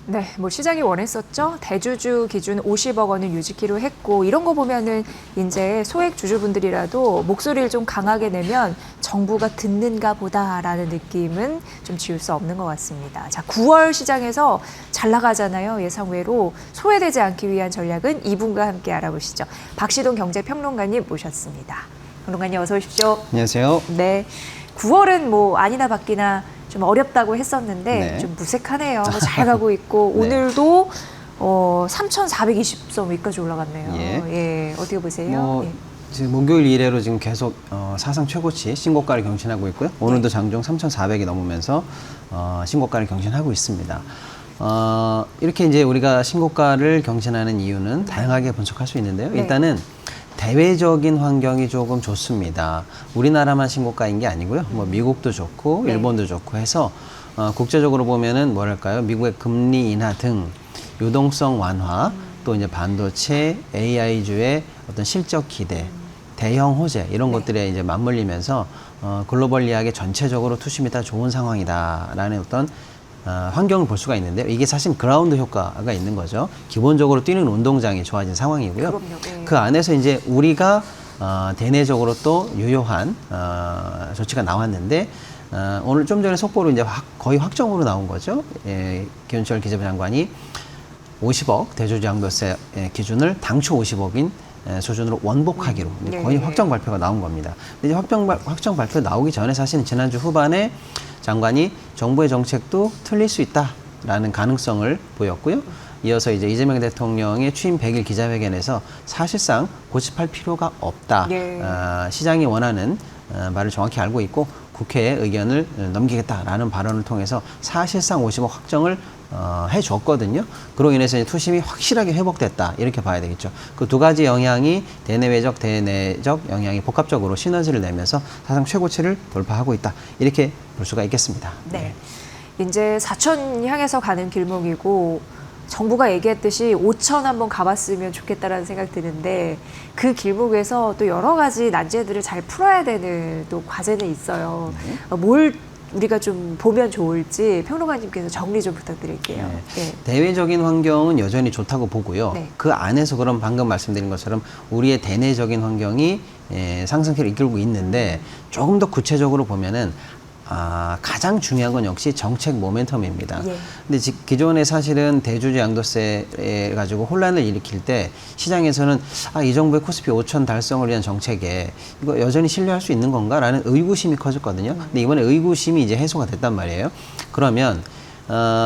네, 뭐 시장이 원했었죠. 대주주 기준 50억 원을 유지키로 했고 이런 거 보면은 이제 소액 주주분들이라도 목소리를 좀 강하게 내면 정부가 듣는가 보다라는 느낌은 좀 지울 수 없는 것 같습니다. 자, 9월 시장에서 잘 나가잖아요. 예상외로 소외되지 않기 위한 전략은 이분과 함께 알아보시죠. 박시동 경제평론가님 모셨습니다. 평론가님 어서 오십시오. 안녕하세요. 네, 9월은 뭐 아니나 바뀌나 좀 어렵다고 했었는데 네. 좀 무색하네요. 잘 가고 있고 네. 오늘도 3,420선 위까지 올라갔네요. 예. 예, 어떻게 보세요? 예. 지금 목요일 이래로 지금 계속 사상 최고치 신고가를 경신하고 있고요. 오늘도 장중 3,400이 넘으면서 신고가를 경신하고 있습니다. 이렇게 이제 우리가 신고가를 경신하는 이유는 다양하게 분석할 수 있는데요. 네. 일단은 대외적인 환경이 조금 좋습니다. 우리나라만 신고가인 게 아니고요. 뭐 미국도 좋고 네. 일본도 좋고 해서 국제적으로 보면은 뭐랄까요? 미국의 금리 인하 등 유동성 완화, 또 이제 반도체, AI주의 어떤 실적 기대, 대형 호재 이런 네. 것들에 이제 맞물리면서 글로벌리하게 전체적으로 투심이 다 좋은 상황이다라는 어떤 환경을 볼 수가 있는데요. 이게 사실 그라운드 효과가 있는 거죠. 기본적으로 뛰는 운동장이 좋아진 상황이고요. 그럼요. 네. 그 안에서 이제 우리가 대내적으로 또 유효한 조치가 나왔는데 오늘 좀 전에 속보로 이제 거의 확정으로 나온 거죠. 김현철 기재부 장관이 50억 대주주 양도세 기준을 당초 50억인 수준으로 원복하기로 네. 거의 확정 발표가 나온 겁니다. 근데 이제 확정 발표 나오기 전에 사실은 지난주 후반에 장관이 정부의 정책도 틀릴 수 있다라는 가능성을 보였고요. 이어서 이제 이재명 대통령의 취임 100일 기자회견에서 사실상 고집할 필요가 없다. 네. 시장이 원하는 말을 정확히 알고 있고 국회에 의견을 넘기겠다라는 발언을 통해서 사실상 50억 확정을 해줬거든요. 그로 인해서 이제 투심이 확실하게 회복됐다 이렇게 봐야 되겠죠. 그 두 가지 영향이 대내외적, 대내적 영향이 복합적으로 시너지를 내면서 사상 최고치를 돌파하고 있다 이렇게 볼 수가 있겠습니다. 네. 이제 4천 향해서 가는 길목이고 정부가 얘기했듯이 5천 한번 가봤으면 좋겠다라는 생각 드는데 그 길목에서 또 여러 가지 난제들을 잘 풀어야 되는 또 과제는 있어요. 뭘 우리가 좀 보면 좋을지 평론가님께서 정리 좀 부탁드릴게요. 네. 예. 대외적인 환경은 여전히 좋다고 보고요. 네. 그 안에서 그럼 방금 말씀드린 것처럼 우리의 대내적인 환경이 상승세를 이끌고 있는데 조금 더 구체적으로 보면은 가장 중요한 건 역시 정책 모멘텀입니다. 예. 근데 기존에 사실은 대주주 양도세 가지고 혼란을 일으킬 때 시장에서는 이 정부의 코스피 5천 달성을 위한 정책에 이거 여전히 신뢰할 수 있는 건가라는 의구심이 커졌거든요. 근데 이번에 의구심이 이제 해소가 됐단 말이에요. 그러면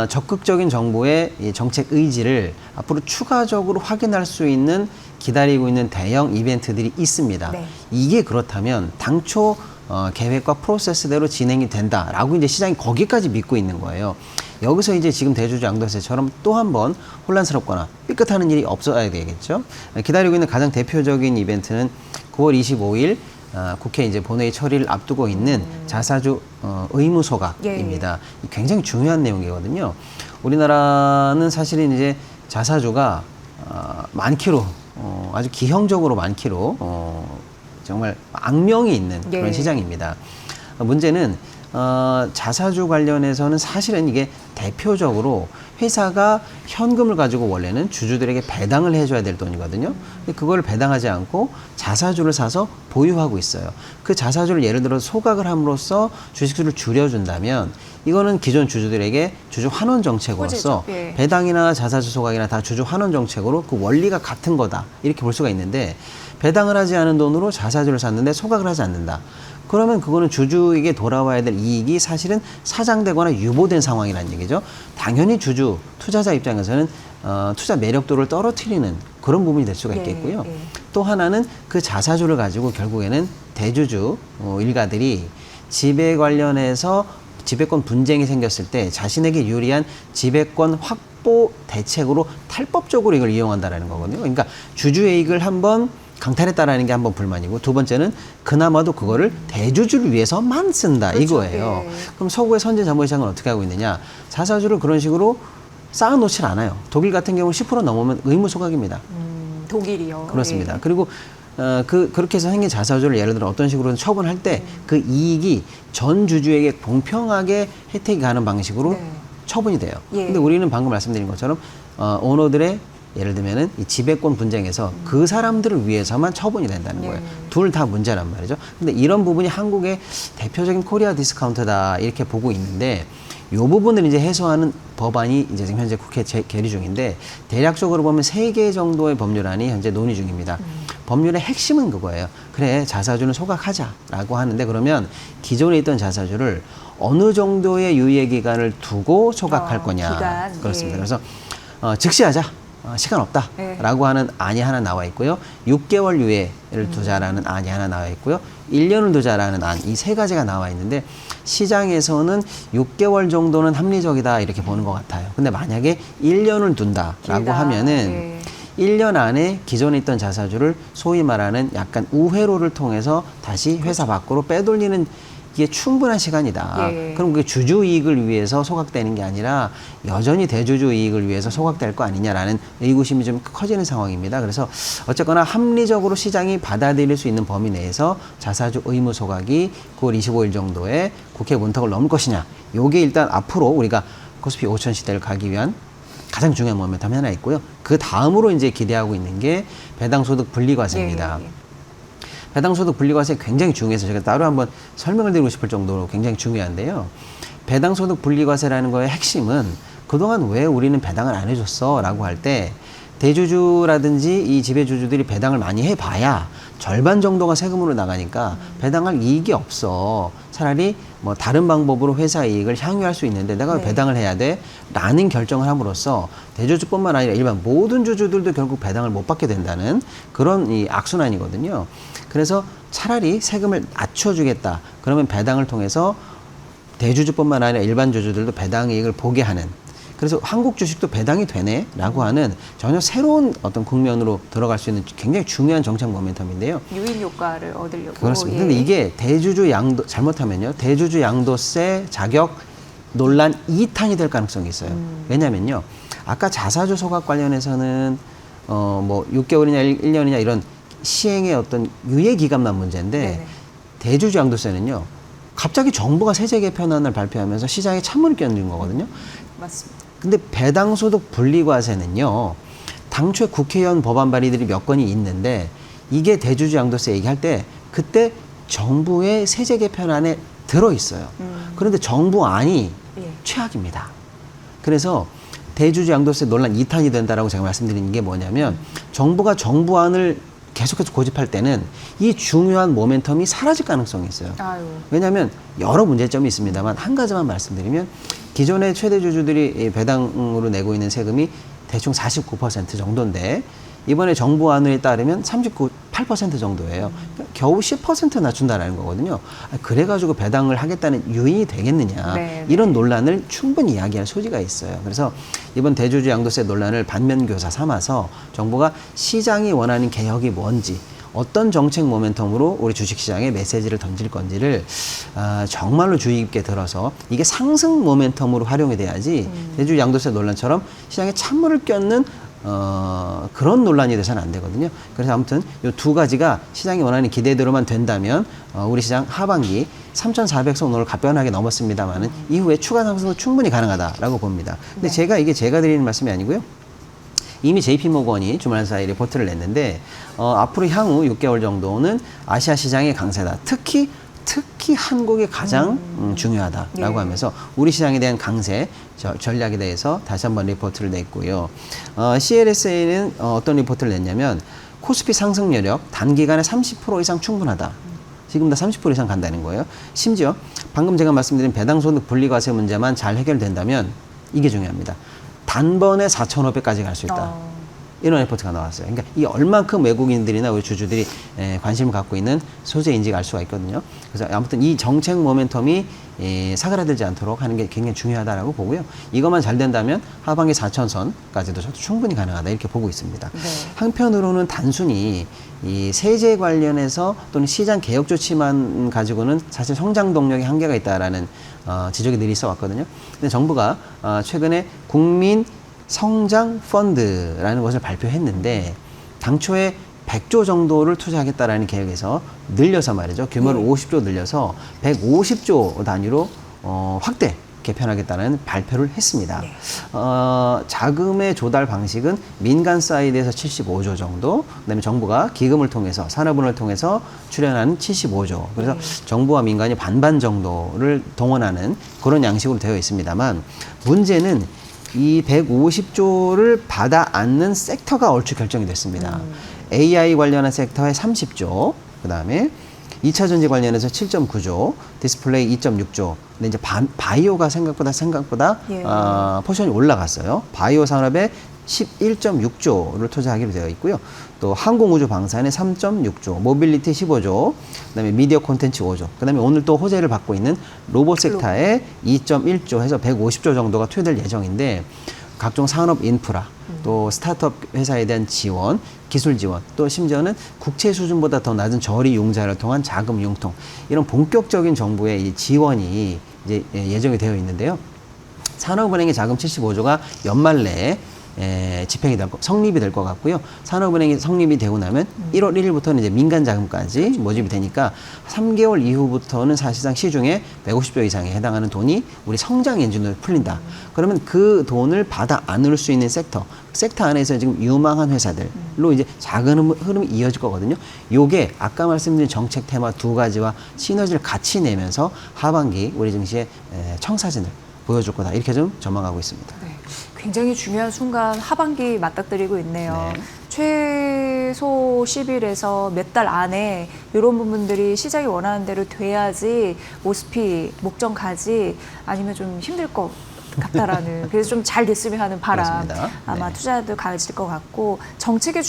적극적인 정부의 이 정책 의지를 앞으로 추가적으로 확인할 수 있는 기다리고 있는 대형 이벤트들이 있습니다. 네. 이게 그렇다면 당초 계획과 프로세스대로 진행이 된다라고 이제 시장이 거기까지 믿고 있는 거예요. 여기서 이제 지금 대주주 양도세처럼 또 한 번 혼란스럽거나 삐끗하는 일이 없어야 되겠죠. 기다리고 있는 가장 대표적인 이벤트는 9월 25일 국회 이제 본회의 처리를 앞두고 있는 자사주 의무 소각입니다. 굉장히 중요한 내용이거든요. 우리나라는 사실은 이제 자사주가 많기로 아주 기형적으로 많기로 정말 악명이 있는 그런 예. 시장입니다. 문제는 자사주 관련해서는 사실은 이게 대표적으로 회사가 현금을 가지고 원래는 주주들에게 배당을 해줘야 될 돈이거든요. 근데 그걸 배당하지 않고 자사주를 사서 보유하고 있어요. 그 자사주를 예를 들어 소각을 함으로써 주식수를 줄여준다면 이거는 기존 주주들에게 주주 환원 정책으로서 호재죠. 예. 배당이나 자사주 소각이나 다 주주 환원 정책으로 그 원리가 같은 거다 이렇게 볼 수가 있는데 배당을 하지 않은 돈으로 자사주를 샀는데 소각을 하지 않는다. 그러면 그거는 주주에게 돌아와야 될 이익이 사실은 사장되거나 유보된 상황이라는 얘기죠. 당연히 주주, 투자자 입장에서는 투자 매력도를 떨어뜨리는 그런 부분이 될 수가 있겠고요. 예. 또 하나는 그 자사주를 가지고 결국에는 대주주 일가들이 지배 관련해서 지배권 분쟁이 생겼을 때 자신에게 유리한 지배권 확보 대책으로 탈법적으로 이걸 이용한다는 거거든요. 그러니까 주주이익을 한번 강탈했다라는 게 한번 불만이고 두 번째는 그나마도 그거를 대주주를 위해서만 쓴다 그렇죠. 이거예요. 예. 그럼 서구의 선진 자본시장은 어떻게 하고 있느냐? 자사주를 그런 식으로 쌓아놓질 않아요. 독일 같은 경우 10% 넘으면 의무 소각입니다. 독일이요. 그렇습니다. 예. 그리고 그렇게 해서 생긴 자사주를 예를 들어 어떤 식으로 처분할 때 그 이익이 전 주주에게 공평하게 혜택이 가는 방식으로 네. 처분이 돼요. 예. 근데 우리는 방금 말씀드린 것처럼 오너들의 예를 들면은 이 지배권 분쟁에서 그 사람들을 위해서만 처분이 된다는 거예요. 둘 다 문제란 말이죠. 근데 이런 부분이 한국의 대표적인 코리아 디스카운트다 이렇게 보고 있는데 이 부분을 이제 해소하는 법안이 이제 지금 현재 국회 계류 중인데 대략적으로 보면 3개 정도의 법률안이 현재 논의 중입니다. 법률의 핵심은 그거예요. 그래, 자사주는 소각하자라고 하는데 그러면 기존에 있던 자사주를 어느 정도의 유예 기간을 두고 소각할 거냐. 기간. 그렇습니다. 예. 그래서 즉시하자. 시간 없다라고 하는 안이 하나 나와 있고요. 6개월 유예를 두자라는 안이 하나 나와 있고요. 1년을 두자라는 안, 이 3가지가 나와 있는데 시장에서는 6개월 정도는 합리적이다 이렇게 보는 것 같아요. 근데 만약에 1년을 둔다라고 길다. 하면은 1년 안에 기존에 있던 자사주를 소위 말하는 약간 우회로를 통해서 다시 회사 밖으로 빼돌리는 이게 충분한 시간이다. 예. 그럼 그게 주주 이익을 위해서 소각되는 게 아니라 여전히 대주주 이익을 위해서 소각될 거 아니냐라는 의구심이 좀 커지는 상황입니다. 그래서 어쨌거나 합리적으로 시장이 받아들일 수 있는 범위 내에서 자사주 의무 소각이 9월 25일 정도에 국회 문턱을 넘을 것이냐. 요게 일단 앞으로 우리가 코스피 5천 시대를 가기 위한 가장 중요한 모멘텀이 하나 있고요. 그 다음으로 이제 기대하고 있는 게 배당소득 분리과세입니다. 예. 배당소득 분리과세 굉장히 중요해서 제가 따로 한번 설명을 드리고 싶을 정도로 굉장히 중요한데요. 배당소득 분리과세라는 거의 핵심은 그동안 왜 우리는 배당을 안 해줬어? 라고 할 때 대주주라든지 이 지배주주들이 배당을 많이 해봐야 절반 정도가 세금으로 나가니까 배당할 이익이 없어. 차라리 뭐 다른 방법으로 회사 이익을 향유할 수 있는데 내가 왜 배당을 해야 돼? 라는 결정을 함으로써 대주주뿐만 아니라 일반 모든 주주들도 결국 배당을 못 받게 된다는 그런 이 악순환이거든요. 그래서 차라리 세금을 낮춰주겠다. 그러면 배당을 통해서 대주주뿐만 아니라 일반 주주들도 배당 이익을 보게 하는. 그래서 한국 주식도 배당이 되네라고 하는 전혀 새로운 어떤 국면으로 들어갈 수 있는 굉장히 중요한 정책 모멘텀인데요. 유인 효과를 얻으려고. 그렇습니다. 근데 이게 대주주 양도 잘못하면요, 대주주 양도세 자격 논란 2탄이 될 가능성이 있어요. 왜냐면요, 아까 자사주 소각 관련해서는 뭐 6개월이냐 1년이냐 이런 시행의 어떤 유예 기간만 문제인데 네네. 대주주 양도세는요, 갑자기 정부가 세제 개편안을 발표하면서 시장에 찬물을 끼얹은 거거든요. 맞습니다. 근데 배당소득 분리과세는요, 당초에 국회의원 법안 발의들이 몇 건이 있는데 이게 대주주 양도세 얘기할 때 그때 정부의 세제 개편안에 들어있어요. 그런데 정부안이 예. 최악입니다. 그래서 대주주 양도세 논란 2탄이 된다라고 제가 말씀드리는 게 뭐냐면 정부가 정부안을 계속해서 고집할 때는 이 중요한 모멘텀이 사라질 가능성이 있어요. 아유. 왜냐하면 여러 문제점이 있습니다만 한 가지만 말씀드리면 기존의 최대 주주들이 배당으로 내고 있는 세금이 대충 49% 정도인데 이번에 정부안에 따르면 8% 정도예요. 그러니까 겨우 10% 낮춘다라는 거거든요. 그래가지고 배당을 하겠다는 요인이 되겠느냐. 네. 이런 논란을 충분히 이야기할 소지가 있어요. 그래서 이번 대주주 양도세 논란을 반면교사 삼아서 정부가 시장이 원하는 개혁이 뭔지 어떤 정책 모멘텀으로 우리 주식시장에 메시지를 던질 건지를 정말로 주의 깊게 들어서 이게 상승 모멘텀으로 활용이 돼야지 대주주 양도세 논란처럼 시장에 찬물을 껴는 그런 논란이 돼서는 안 되거든요. 그래서 아무튼 이 두 가지가 시장이 원하는 기대대로만 된다면 우리 시장 하반기 3,400선 오늘 가뿐하게 넘었습니다만은 이후에 추가 상승도 충분히 가능하다라고 봅니다. 근데 네. 제가 드리는 말씀이 아니고요. 이미 JP모건이 주말 사이 리포트를 냈는데 앞으로 향후 6개월 정도는 아시아 시장의 강세다. 특히 한국이 가장 중요하다라고 예. 하면서 우리 시장에 대한 강세 전략에 대해서 다시 한번 리포트를 냈고요. CLSA는 어떤 리포트를 냈냐면 코스피 상승 여력 단기간에 30% 이상 충분하다. 지금 다 30% 이상 간다는 거예요. 심지어 방금 제가 말씀드린 배당소득 분리과세 문제만 잘 해결된다면 이게 중요합니다. 단번에 4,500까지 갈 수 있다. 이런 리포트가 나왔어요. 그러니까 이 얼만큼 외국인들이나 우리 주주들이 관심을 갖고 있는 소재인지가 알 수가 있거든요. 그래서 아무튼 이 정책 모멘텀이 사그라들지 않도록 하는 게 굉장히 중요하다라고 보고요. 이것만 잘 된다면 하반기 4,000선까지도 저도 충분히 가능하다 이렇게 보고 있습니다. 네. 한편으로는 단순히 이 세제 관련해서 또는 시장 개혁 조치만 가지고는 사실 성장 동력에 한계가 있다라는 지적이 늘 있어 왔거든요. 근데 정부가 최근에 국민 성장 펀드라는 것을 발표했는데 당초에 100조 정도를 투자하겠다라는 계획에서 늘려서 말이죠. 규모를 50조 늘려서 150조 단위로 확대 개편하겠다는 발표를 했습니다. 자금의 조달 방식은 민간 사이드에서 75조 정도, 그다음에 정부가 기금을 통해서 산업은을 통해서 출연하는 75조. 그래서 정부와 민간이 반반 정도를 동원하는 그런 양식으로 되어 있습니다만 문제는 이 150조를 받아 안는 섹터가 얼추 결정이 됐습니다. AI 관련한 섹터에 30조, 그다음에 2차 전지 관련해서 7.9조, 디스플레이 2.6조. 근데 이제 바이오가 생각보다 포션이 올라갔어요. 바이오 산업에 11.6조를 투자하기로 되어 있고요. 또 항공우주 방산에 3.6조, 모빌리티 15조, 그다음에 미디어 콘텐츠 5조, 그다음에 오늘 또 호재를 받고 있는 로봇 섹터에 2.1조 해서 150조 정도가 투여될 예정인데 각종 산업 인프라, 또 스타트업 회사에 대한 지원, 기술 지원, 또 심지어는 국채 수준보다 더 낮은 저리 융자를 통한 자금 융통, 이런 본격적인 정부의 이 지원이 이제 예정이 되어 있는데요. 산업은행의 자금 75조가 연말 내에 성립이 될 것 같고요. 산업은행이 성립이 되고 나면 1월 1일부터는 이제 민간 자금까지 모집이 되니까 3개월 이후부터는 사실상 시중에 150조 이상에 해당하는 돈이 우리 성장 엔진으로 풀린다. 그러면 그 돈을 받아 안을 수 있는 섹터 안에서 지금 유망한 회사들로 이제 작은 흐름이 이어질 거거든요. 요게 아까 말씀드린 정책 테마 두 가지와 시너지를 같이 내면서 하반기 우리 증시의 청사진을 보여줄 거다. 이렇게 좀 전망하고 있습니다. 네. 굉장히 중요한 순간 하반기 맞닥뜨리고 있네요. 네. 최소 10일에서 몇 달 안에 이런 부분들이 시장이 원하는 대로 돼야지 모스피 목전 가지 아니면 좀 힘들 것 같다라는 그래서 좀 잘 됐으면 하는 바람 그렇습니다. 아마 네. 투자도 강해질 것 같고 정책의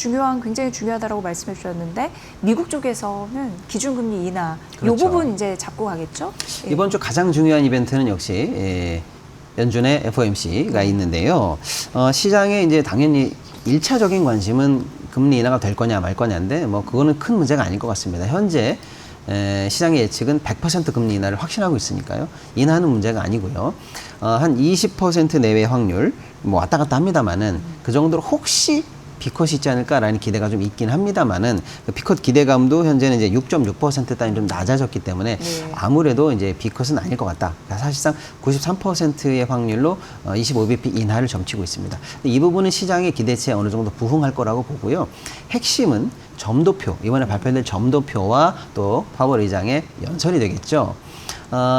굉장히 중요하다고 말씀해 주셨는데 미국 쪽에서는 기준금리 인하 그렇죠. 이 부분 이제 잡고 가겠죠? 예. 이번 주 가장 중요한 이벤트는 역시 연준의 FOMC가 있는데요. 시장에 이제 당연히 1차적인 관심은 금리 인하가 될 거냐 말 거냐인데 뭐 그거는 큰 문제가 아닐 것 같습니다. 현재 시장의 예측은 100% 금리 인하를 확신하고 있으니까요. 인하는 문제가 아니고요. 한 20% 내외 확률 뭐 왔다 갔다 합니다만은 그 정도로 혹시 비컷이 있지 않을까라는 기대가 좀 있긴 합니다만은 그 비컷 기대감도 현재는 이제 6.6% 단위 좀 낮아졌기 때문에 네. 아무래도 이제 비컷은 아닐 것 같다. 사실상 93%의 확률로 25bp 인하를 점치고 있습니다. 이 부분은 시장의 기대치에 어느 정도 부응할 거라고 보고요. 핵심은 점도표, 이번에 발표될 점도표와 또 파월 의장의 연설이 되겠죠.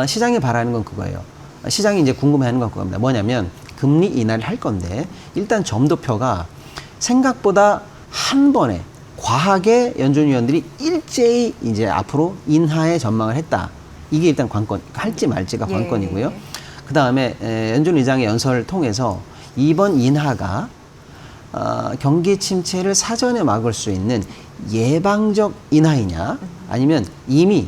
시장이 바라는 건 그거예요. 시장이 이제 궁금해하는 건 그겁니다. 뭐냐면 금리 인하를 할 건데 일단 점도표가 생각보다 한 번에 과하게 연준 위원들이 일제히 이제 앞으로 인하의 전망을 했다. 이게 일단 관건, 할지 말지가 관건이고요. 예. 그 다음에 연준 의장의 연설을 통해서 이번 인하가 경기 침체를 사전에 막을 수 있는 예방적 인하이냐, 아니면 이미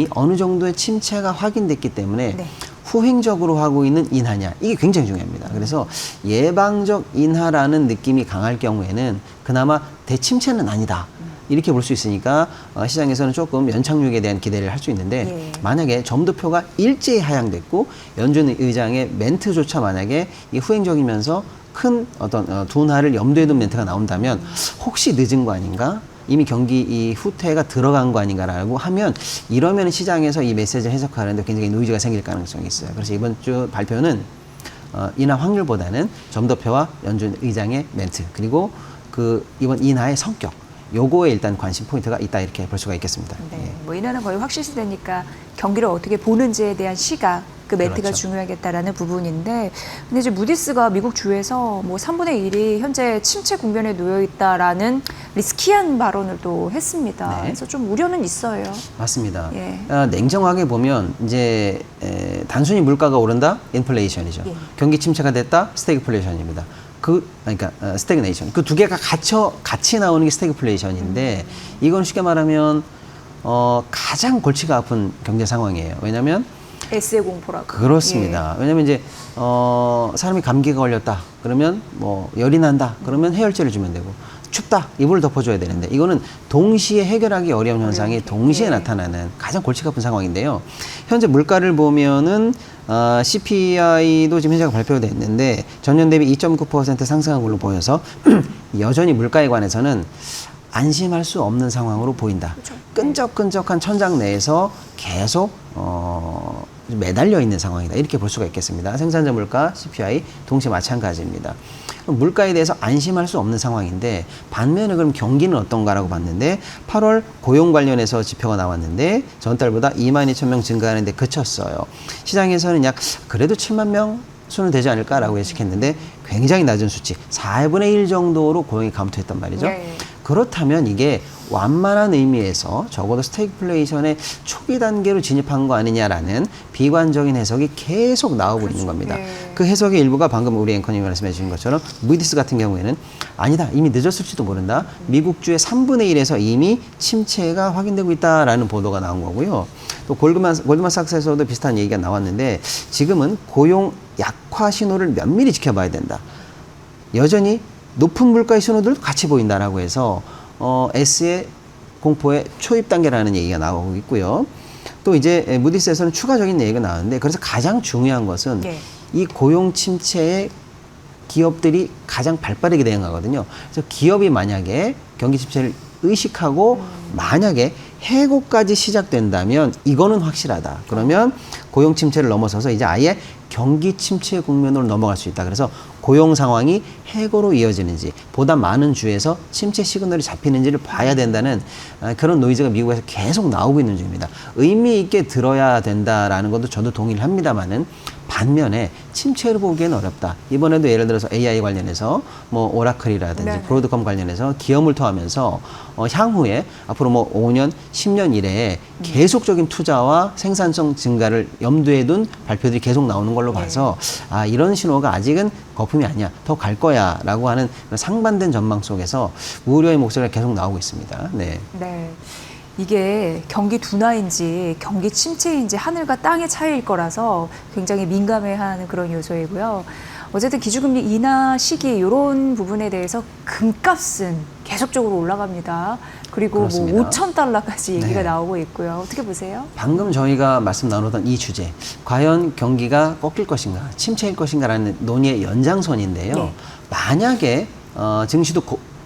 어느 정도의 침체가 확인됐기 때문에 네. 후행적으로 하고 있는 인하냐, 이게 굉장히 중요합니다. 그래서 예방적 인하라는 느낌이 강할 경우에는 그나마 대침체는 아니다. 이렇게 볼 수 있으니까 시장에서는 조금 연착륙에 대한 기대를 할 수 있는데 예. 만약에 점도표가 일제히 하향됐고 연준 의장의 멘트조차 만약에 이 후행적이면서 큰 어떤 둔화를 염두에 둔 멘트가 나온다면 혹시 늦은 거 아닌가? 이미 경기 이 후퇴가 들어간 거 아닌가라고 하면 이러면 시장에서 이 메시지를 해석하는데 굉장히 노이즈가 생길 가능성이 있어요. 그래서 이번 주 발표는 인하 확률보다는 점도표와 연준 의장의 멘트 그리고 그 이번 인하의 성격 요거에 일단 관심 포인트가 있다 이렇게 볼 수가 있겠습니다. 네. 예. 뭐 인하는 거의 확실시되니까 경기를 어떻게 보는지에 대한 시각 그 멘트가 그렇죠. 중요하겠다라는 부분인데 근데 이제 무디스가 미국 주에서 뭐 3분의 1이 현재 침체 국면에 놓여 있다라는 리스키한 발언을 또 했습니다. 네. 그래서 좀 우려는 있어요. 맞습니다. 예. 냉정하게 보면 이제 단순히 물가가 오른다, 인플레이션이죠. 예. 경기 침체가 됐다, 스태그플레이션입니다. 그러니까 스태그네이션. 그 두 개가 같이 나오는 게 스태그플레이션인데 이건 쉽게 말하면 가장 골치가 아픈 경제 상황이에요. 왜냐하면 S의 공포라고. 그렇습니다. 왜냐면 이제 사람이 감기가 걸렸다. 그러면 뭐 열이 난다. 그러면 해열제를 주면 되고 춥다. 이불을 덮어줘야 되는데 이거는 동시에 해결하기 어려운 현상이 동시에 나타나는 가장 골치가 아픈 상황인데요. 현재 물가를 보면은 CPI도 지금 현재가 발표가 됐는데 전년 대비 2.9% 상승한 걸로 보여서 여전히 물가에 관해서는 안심할 수 없는 상황으로 보인다. 그렇죠. 끈적끈적한 천장 내에서 계속 매달려 있는 상황이다. 이렇게 볼 수가 있겠습니다. 생산자 물가, CPI 동시에 마찬가지입니다. 물가에 대해서 안심할 수 없는 상황인데 반면에 그럼 경기는 어떤가라고 봤는데 8월 고용 관련해서 지표가 나왔는데 전달보다 22,000명 증가하는데 그쳤어요. 시장에서는 약 그래도 7만 명 수는 되지 않을까라고 예측했는데 굉장히 낮은 수치 4분의 1 정도로 고용이 감소했단 말이죠. 네. 그렇다면 이게 완만한 의미에서 적어도 스태그플레이션의 초기 단계로 진입한 거 아니냐라는 비관적인 해석이 계속 나오고 있는 겁니다. 네. 그 해석의 일부가 방금 우리 앵커님이 말씀해 주신 것처럼 무디스 같은 경우에는 아니다. 이미 늦었을지도 모른다. 미국주의 3분의 1에서 이미 침체가 확인되고 있다라는 보도가 나온 거고요. 또 골드만삭스에서도 비슷한 얘기가 나왔는데 지금은 고용 약화 신호를 면밀히 지켜봐야 된다. 여전히 높은 물가의 신호들도 같이 보인다라고 해서 S의 공포의 초입 단계라는 얘기가 나오고 있고요. 또 이제 무디스에서는 추가적인 얘기가 나왔는데 그래서 가장 중요한 것은 네. 이 고용 침체에 기업들이 가장 발빠르게 대응하거든요. 그래서 기업이 만약에 경기 침체를 의식하고 만약에 해고까지 시작된다면 이거는 확실하다. 그러면 고용 침체를 넘어서서 이제 아예 경기 침체 국면으로 넘어갈 수 있다. 그래서 고용 상황이 해고로 이어지는지 보다 많은 주에서 침체 시그널이 잡히는지를 봐야 된다는 그런 노이즈가 미국에서 계속 나오고 있는 중입니다. 의미 있게 들어야 된다라는 것도 저도 동의를 합니다만은 반면에 침체를 보기에는 어렵다. 이번에도 예를 들어서 AI 관련해서 뭐 오라클이라든지 네. 브로드컴 관련해서 기업을 통하면서 향후에 앞으로 뭐 5년, 10년 이래에 계속적인 투자와 생산성 증가를 염두에 둔 발표들이 계속 나오는 걸로 봐서 아, 이런 신호가 아직은 거품이 아니야. 더 갈 거야. 라고 하는 상반된 전망 속에서 우려의 목소리가 계속 나오고 있습니다. 네. 네. 이게 경기 둔화인지 경기 침체인지 하늘과 땅의 차이일 거라서 굉장히 민감해하는 그런 요소이고요. 어쨌든 기준금리 인하 시기 이런 부분에 대해서 금값은 계속적으로 올라갑니다. 그리고 그렇습니다. 뭐 5,000달러까지 얘기가 네. 나오고 있고요. 어떻게 보세요? 방금 저희가 말씀 나누던 이 주제, 과연 경기가 꺾일 것인가, 침체일 것인가라는 논의의 연장선인데요. 네. 만약에 증시도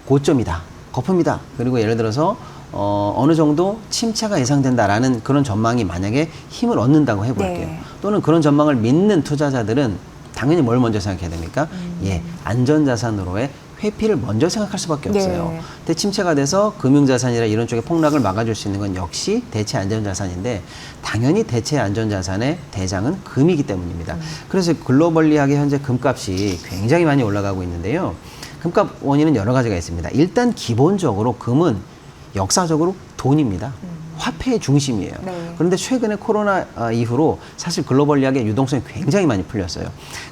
고점이다, 거품이다. 그리고 예를 들어서 어느 정도 침체가 예상된다라는 그런 전망이 만약에 힘을 얻는다고 해볼게요. 네. 또는 그런 전망을 믿는 투자자들은 당연히 뭘 먼저 생각해야 됩니까? 예, 안전자산으로의 회피를 먼저 생각할 수밖에 없어요. 네. 근데 침체가 돼서 금융자산이나 이런 쪽에 폭락을 막아줄 수 있는 건 역시 대체 안전자산인데 당연히 대체 안전자산의 대장은 금이기 때문입니다. 그래서 글로벌리하게 현재 금값이 굉장히 많이 올라가고 있는데요. 금값 원인은 여러 가지가 있습니다. 일단 기본적으로 금은 역사적으로 돈입니다. 화폐의 중심이에요. 네. 그런데 최근에 코로나 이후로 사실 글로벌리하게 유동성이 굉장히 많이 풀렸어요.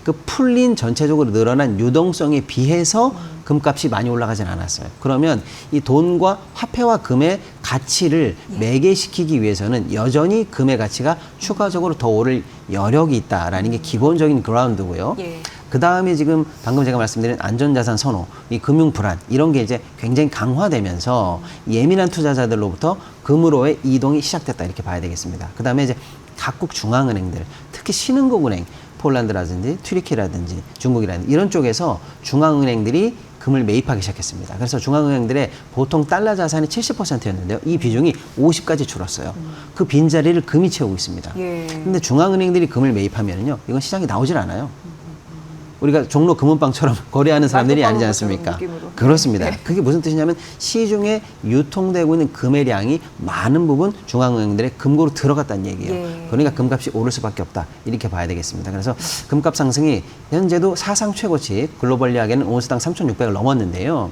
그 풀린 전체적으로 늘어난 유동성에 비해서 금값이 많이 올라가진 않았어요. 그러면 이 돈과 화폐와 금의 가치를 매개시키기 위해서는 여전히 금의 가치가 추가적으로 더 오를 여력이 있다라는 게 기본적인 그라운드고요. 예. 그 다음에 지금 방금 제가 말씀드린 안전자산 선호, 이 금융 불안 이런 게 이제 굉장히 강화되면서 예민한 투자자들로부터 금으로의 이동이 시작됐다 이렇게 봐야 되겠습니다. 그 다음에 이제 각국 중앙은행들, 특히 신흥국은행, 폴란드라든지 튀르키라든지 중국이라든지 이런 쪽에서 중앙은행들이 금을 매입하기 시작했습니다. 그래서 중앙은행들의 보통 달러 자산이 70%였는데요. 이 비중이 50까지 줄었어요. 그 빈자리를 금이 채우고 있습니다. 예. 근데 중앙은행들이 금을 매입하면요, 이건 시장에 나오질 않아요. 우리가 종로 금은방처럼 거래하는 사람들이 아니지 않습니까? 느낌으로. 그렇습니다. 그게 무슨 뜻이냐면 시중에 유통되고 있는 금의 양이 많은 부분 중앙은행들의 금고로 들어갔다는 얘기예요. 예. 그러니까 금값이 오를 수밖에 없다. 이렇게 봐야 되겠습니다. 그래서 금값 상승이 현재도 사상 최고치 글로벌리하게는 온스당 3,600을 넘었는데요.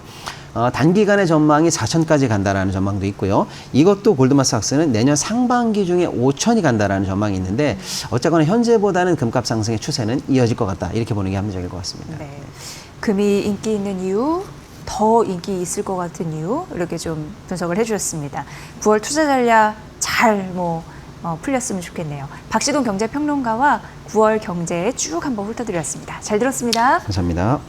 단기간의 전망이 4,000까지 간다라는 전망도 있고요. 이것도 골드만삭스는 내년 상반기 중에 5,000이 간다라는 전망이 있는데 어쨌거나 현재보다는 금값 상승의 추세는 이어질 것 같다. 이렇게 보는 게 합리적일 것 같습니다. 네. 금이 인기 있는 이유, 더 인기 있을 것 같은 이유 이렇게 좀 분석을 해주셨습니다. 9월 투자 전략 잘 풀렸으면 좋겠네요. 박시동 경제평론가와 9월 경제에 쭉 한번 훑어드렸습니다. 잘 들었습니다. 감사합니다.